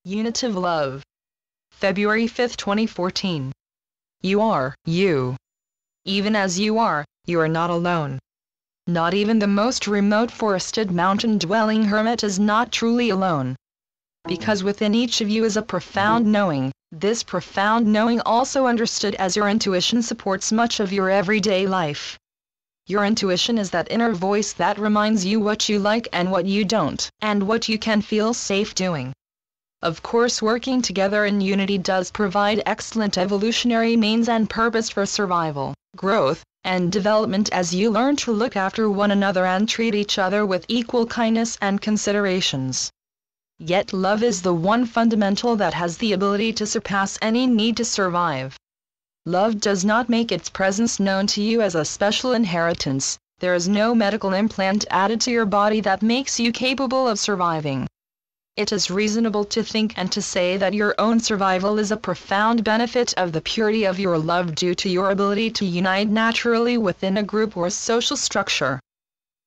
Unitive Love. February 5, 2014. You are you. Even as you are not alone. Not even the most remote forested mountain-dwelling hermit is not truly alone. Because within each of you is a profound knowing. This profound knowing, also understood as your intuition, supports much of your everyday life. Your intuition is that inner voice that reminds you what you like and what you don't, and what you can feel safe doing. Of course, working together in unity does provide excellent evolutionary means and purpose for survival, growth, and development as you learn to look after one another and treat each other with equal kindness and considerations. Yet love is the one fundamental that has the ability to surpass any need to survive. Love does not make its presence known to you as a special inheritance. There is no medical implant added to your body that makes you capable of surviving. It is reasonable to think and to say that your own survival is a profound benefit of the purity of your love due to your ability to unite naturally within a group or social structure.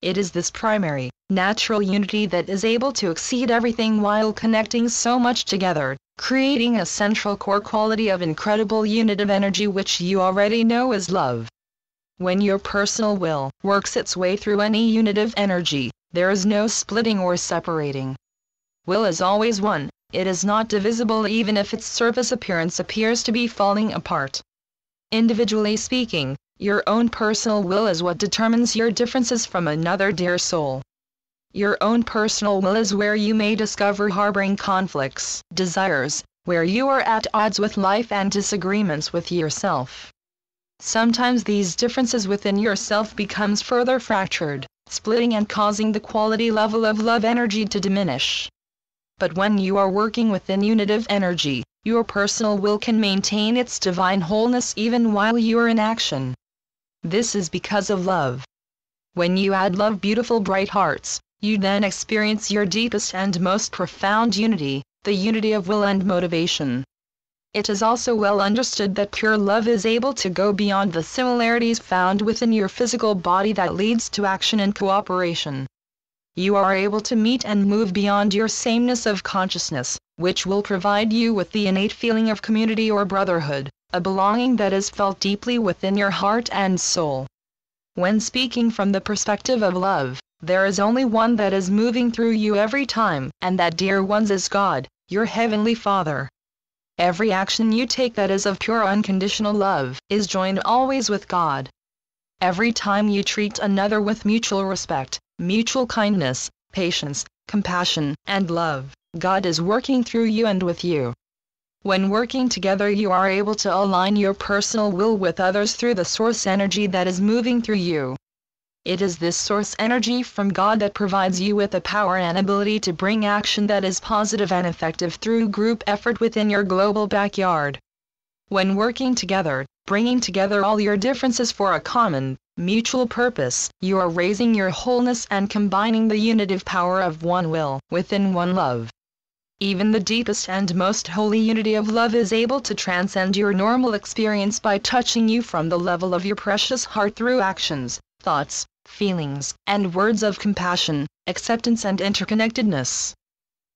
It is this primary, natural unity that is able to exceed everything while connecting so much together, creating a central core quality of incredible unitive energy which you already know is love. When your personal will works its way through any unitive energy, there is no splitting or separating. Will is always one, it is not divisible even if its surface appearance appears to be falling apart. Individually speaking, your own personal will is what determines your differences from another dear soul. Your own personal will is where you may discover harboring conflicts, desires, where you are at odds with life and disagreements with yourself. Sometimes these differences within yourself becomes further fractured, splitting and causing the quality level of love energy to diminish. But when you are working within unitive energy, your personal will can maintain its divine wholeness even while you are in action. This is because of love. When you add love, beautiful bright hearts, you then experience your deepest and most profound unity, the unity of will and motivation. It is also well understood that pure love is able to go beyond the similarities found within your physical body that leads to action and cooperation. You are able to meet and move beyond your sameness of consciousness, which will provide you with the innate feeling of community or brotherhood, a belonging that is felt deeply within your heart and soul. When speaking from the perspective of love, there is only one that is moving through you every time, and that dear one is God, your Heavenly Father. Every action you take that is of pure unconditional love is joined always with God. Every time you treat another with mutual respect, mutual kindness, patience, compassion, and love, God is working through you and with you. When working together, you are able to align your personal will with others through the source energy that is moving through you. It is this source energy from God that provides you with the power and ability to bring action that is positive and effective through group effort within your global backyard. When working together, bringing together all your differences for a common, mutual purpose, you are raising your wholeness and combining the unitive power of one will within one love. Even the deepest and most holy unity of love is able to transcend your normal experience by touching you from the level of your precious heart through actions, thoughts, feelings, and words of compassion, acceptance and interconnectedness.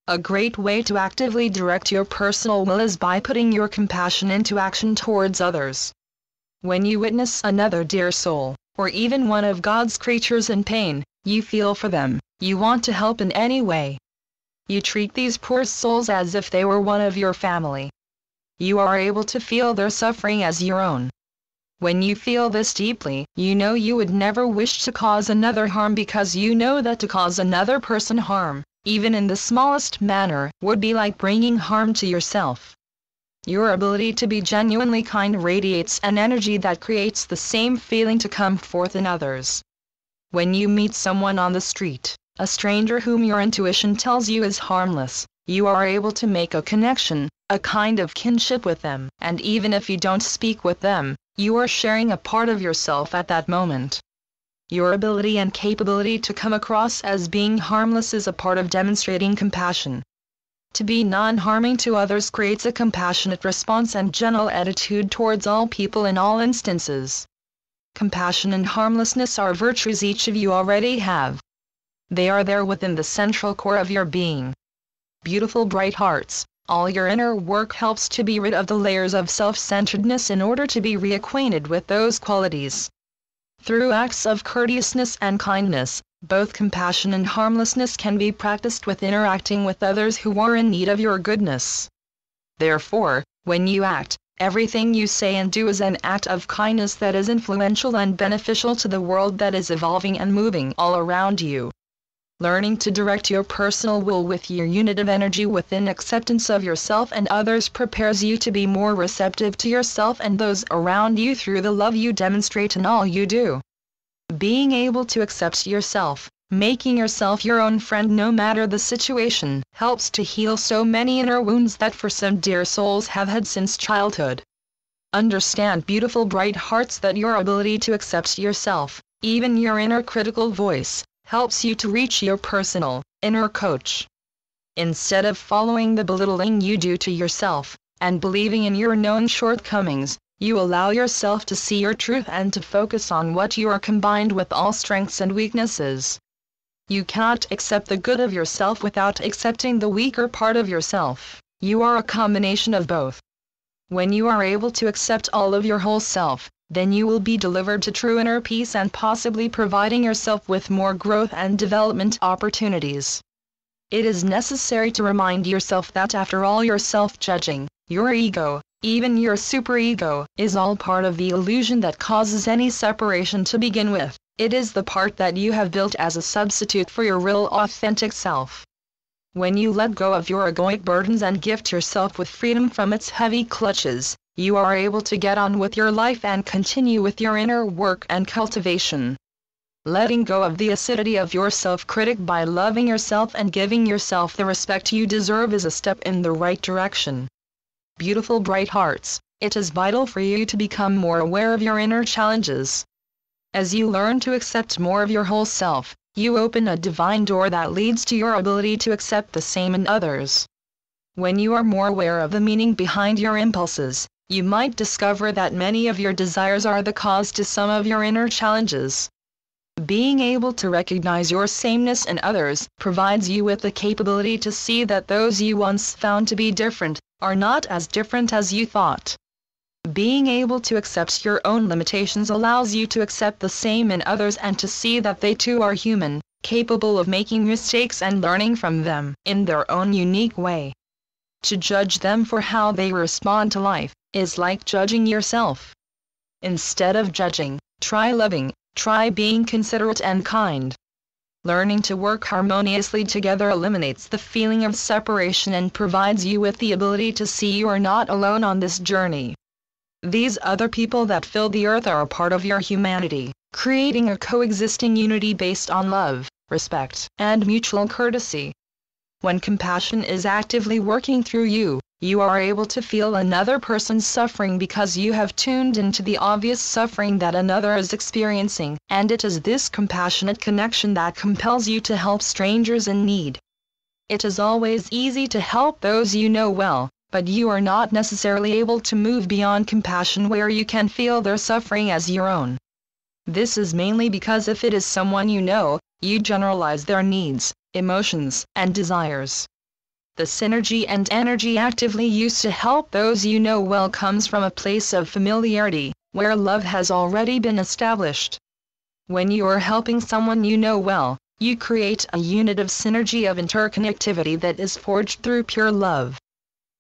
A great way to actively direct your personal will is by putting your compassion into action towards others. When you witness another dear soul, or even one of God's creatures in pain, you feel for them, you want to help in any way. You treat these poor souls as if they were one of your family. You are able to feel their suffering as your own. When you feel this deeply, you know you would never wish to cause another harm, because you know that to cause another person harm, even in the smallest manner, would be like bringing harm to yourself. Your ability to be genuinely kind radiates an energy that creates the same feeling to come forth in others. When you meet someone on the street, a stranger whom your intuition tells you is harmless, you are able to make a connection, a kind of kinship with them, and even if you don't speak with them, you are sharing a part of yourself at that moment. Your ability and capability to come across as being harmless is a part of demonstrating compassion. To be non-harming to others creates a compassionate response and gentle attitude towards all people in all instances. Compassion and harmlessness are virtues each of you already have. They are there within the central core of your being. Beautiful bright hearts, All your inner work helps to be rid of the layers of self-centeredness in order to be reacquainted with those qualities. Through acts of courteousness and kindness, both compassion and harmlessness can be practiced with interacting with others who are in need of your goodness. Therefore, when you act, everything you say and do is an act of kindness that is influential and beneficial to the world that is evolving and moving all around you. Learning to direct your personal will with your unitive energy within acceptance of yourself and others prepares you to be more receptive to yourself and those around you through the love you demonstrate in all you do. Being able to accept yourself, making yourself your own friend no matter the situation, helps to heal so many inner wounds that for some dear souls have had since childhood. Understand, beautiful bright hearts, that your ability to accept yourself, even your inner critical voice, helps you to reach your personal, inner coach. Instead of following the belittling you do to yourself, and believing in your known shortcomings, you allow yourself to see your truth and to focus on what you are combined with all strengths and weaknesses. You cannot accept the good of yourself without accepting the weaker part of yourself. You are a combination of both. When you are able to accept all of your whole self, then you will be delivered to true inner peace and possibly providing yourself with more growth and development opportunities. It is necessary to remind yourself that after all, your self-judging, your ego, even your superego, is all part of the illusion that causes any separation to begin with. It is the part that you have built as a substitute for your real authentic self. When you let go of your egoic burdens and gift yourself with freedom from its heavy clutches, you are able to get on with your life and continue with your inner work and cultivation. Letting go of the acidity of your self-critic by loving yourself and giving yourself the respect you deserve is a step in the right direction. Beautiful bright hearts, it is vital for you to become more aware of your inner challenges. As you learn to accept more of your whole self, you open a divine door that leads to your ability to accept the same in others. When you are more aware of the meaning behind your impulses, you might discover that many of your desires are the cause to some of your inner challenges. Being able to recognize your sameness in others provides you with the capability to see that those you once found to be different are not as different as you thought. Being able to accept your own limitations allows you to accept the same in others and to see that they too are human, capable of making mistakes and learning from them in their own unique way. To judge them for how they respond to life is like judging yourself. Instead of judging, try loving, try being considerate and kind. Learning to work harmoniously together eliminates the feeling of separation and provides you with the ability to see you are not alone on this journey. These other people that fill the earth are a part of your humanity, creating a coexisting unity based on love, respect, and mutual courtesy. When compassion is actively working through you, you are able to feel another person's suffering because you have tuned into the obvious suffering that another is experiencing, and it is this compassionate connection that compels you to help strangers in need. It is always easy to help those you know well, but you are not necessarily able to move beyond compassion where you can feel their suffering as your own. This is mainly because if it is someone you know, you generalize their needs, emotions, and desires. The synergy and energy actively used to help those you know well comes from a place of familiarity, where love has already been established. When you are helping someone you know well, you create a unitive synergy of interconnectivity that is forged through pure love.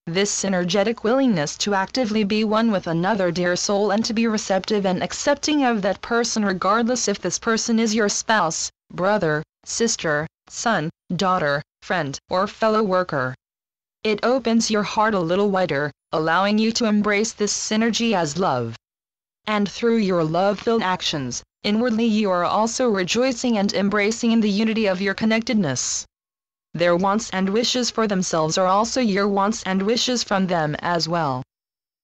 This synergetic willingness to actively be one with another dear soul and to be receptive and accepting of that person regardless if this person is your spouse, brother, sister, son, daughter, friend, or fellow worker. It opens your heart a little wider, allowing you to embrace this synergy as love. And through your love-filled actions, inwardly you are also rejoicing and embracing in the unity of your connectedness. Their wants and wishes for themselves are also your wants and wishes from them as well.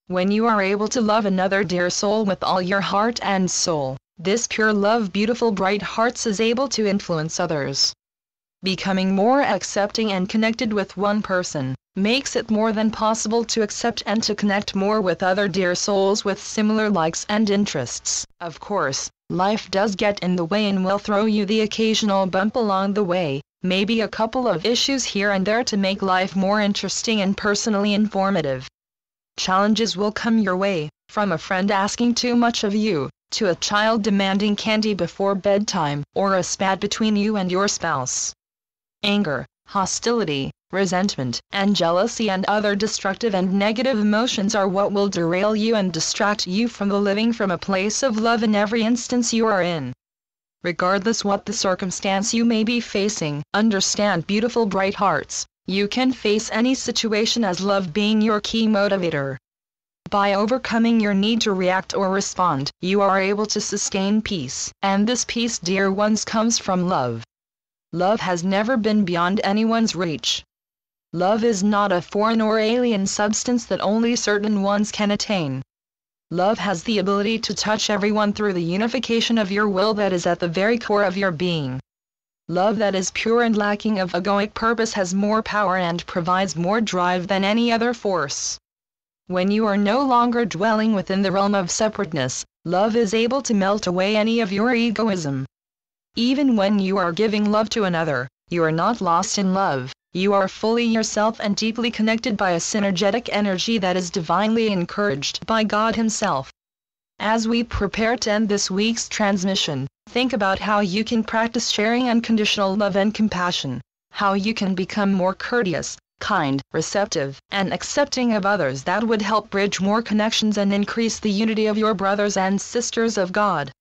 When you are able to love another dear soul with all your heart and soul, this pure love, beautiful bright hearts, is able to influence others. Becoming more accepting and connected with one person makes it more than possible to accept and to connect more with other dear souls with similar likes and interests. Of course, life does get in the way and will throw you the occasional bump along the way, maybe a couple of issues here and there to make life more interesting and personally informative. Challenges will come your way, from a friend asking too much of you, to a child demanding candy before bedtime, or a spat between you and your spouse. Anger, hostility, resentment, and jealousy and other destructive and negative emotions are what will derail you and distract you from the living from a place of love in every instance you are in. Regardless what the circumstance you may be facing, understand, beautiful bright hearts, you can face any situation as love being your key motivator. By overcoming your need to react or respond, you are able to sustain peace, and this peace, dear ones, comes from love. Love has never been beyond anyone's reach. Love is not a foreign or alien substance that only certain ones can attain. Love has the ability to touch everyone through the unification of your will that is at the very core of your being. Love that is pure and lacking of egoic purpose has more power and provides more drive than any other force. When you are no longer dwelling within the realm of separateness, love is able to melt away any of your egoism. Even when you are giving love to another, you are not lost in love, you are fully yourself and deeply connected by a synergetic energy that is divinely encouraged by God Himself. As we prepare to end this week's transmission, think about how you can practice sharing unconditional love and compassion, how you can become more courteous, kind, receptive, and accepting of others. That would help bridge more connections and increase the unity of your brothers and sisters of God.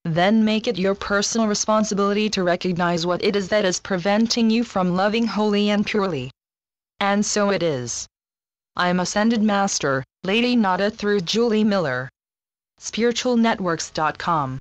Then make it your personal responsibility to recognize what it is that is preventing you from loving wholly and purely. And so it is. I am Ascended Master, Lady Nada, through Julie Miller. SpiritualNetworks.com